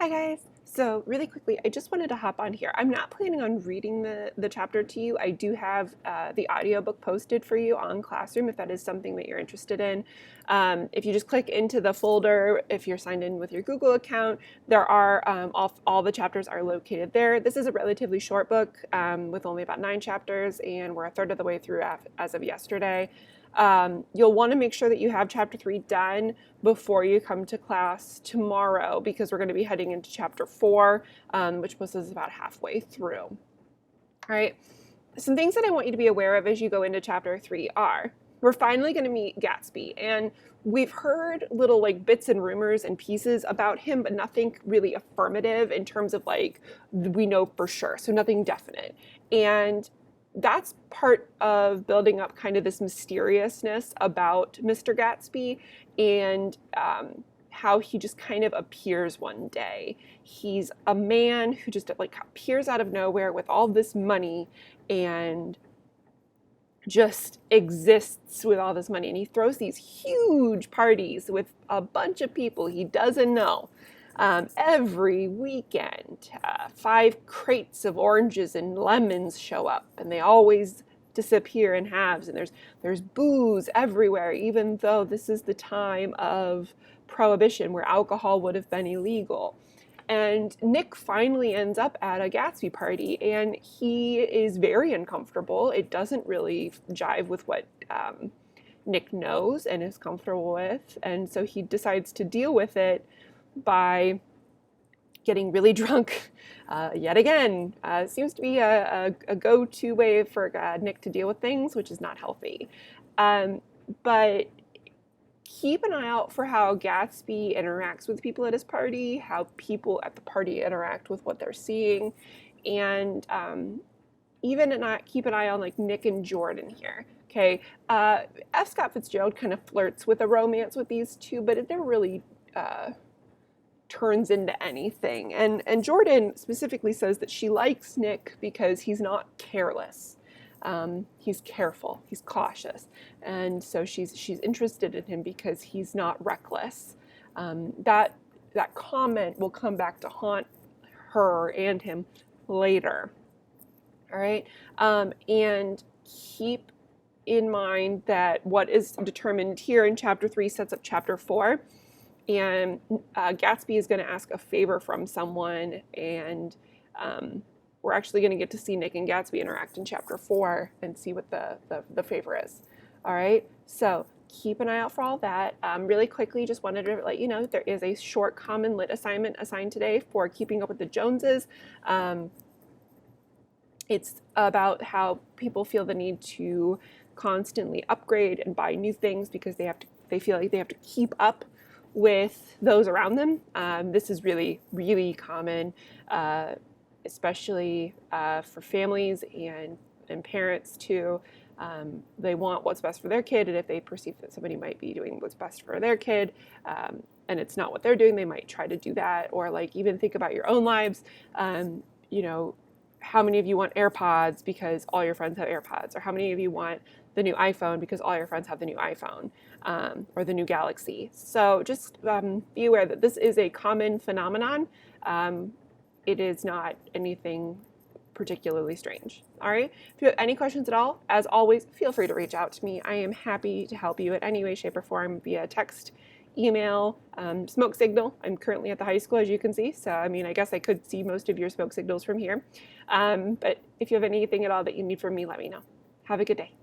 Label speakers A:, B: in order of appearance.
A: Hi guys. So really quickly, I just wanted to hop on here. I'm not planning on reading the chapter to you. I do have the audiobook posted for you on Classroom if that is something that you're interested in. If you just click into the folder, if you're signed in with your Google account, there are all the chapters are located there. This is a relatively short book with only about 9 chapters, and we're a third of the way through as of yesterday. You'll want to make sure that you have chapter 3 done before you come to class tomorrow, because we're going to be heading into chapter 4, which puts us about halfway through. All right. Some things that I want you to be aware of as you go into chapter 3 are, we're finally going to meet Gatsby, and we've heard little like bits and rumors and pieces about him, but nothing really affirmative in terms of like we know for sure, so nothing definite. And that's part of building up kind of this mysteriousness about Mr. Gatsby and how he just kind of appears one day. He's a man who just like appears out of nowhere with all this money and just exists with all this money. And he throws these huge parties with a bunch of people he doesn't know. Every weekend, 5 crates of oranges and lemons show up, and they always disappear in halves. And there's booze everywhere, even though this is the time of Prohibition, where alcohol would have been illegal. And Nick finally ends up at a Gatsby party, and he is very uncomfortable. It doesn't really jive with what Nick knows and is comfortable with, and so he decides to deal with it by getting really drunk yet again. Seems to be a go-to way for Nick to deal with things, which is not healthy. But keep an eye out for how Gatsby interacts with people at his party, how people at the party interact with what they're seeing, and keep an eye on like Nick and Jordan here. Okay, F. Scott Fitzgerald kind of flirts with a romance with these two, but it never really turns into anything. And Jordan specifically says that she likes Nick because he's not careless. He's careful, he's cautious, and so she's interested in him because he's not reckless. That comment will come back to haunt her and him later. All right, and keep in mind that what is determined here in chapter 3 sets up chapter 4. And Gatsby is going to ask a favor from someone, and we're actually going to get to see Nick and Gatsby interact in chapter 4 and see what the favor is. All right, so keep an eye out for all that. Really quickly, just wanted to let you know that there is a short common lit assignment assigned today for Keeping Up with the Joneses. It's about how people feel the need to constantly upgrade and buy new things because they feel like they have to keep up with those around them. This is really, really common, especially for families and parents too. They want what's best for their kid, and if they perceive that somebody might be doing what's best for their kid, and it's not what they're doing, they might try to do that. Or like even think about your own lives. How many of you want AirPods because all your friends have AirPods? Or how many of you want the new iPhone because all your friends have the new iPhone, or the new Galaxy? So just be aware that this is a common phenomenon. It is not anything particularly strange. All right. If you have any questions at all, as always, feel free to reach out to me. I am happy to help you in any way, shape, or form via text, email, smoke signal. I'm currently at the high school, as you can see. So, I mean, I guess I could see most of your smoke signals from here. But if you have anything at all that you need from me, let me know. Have a good day.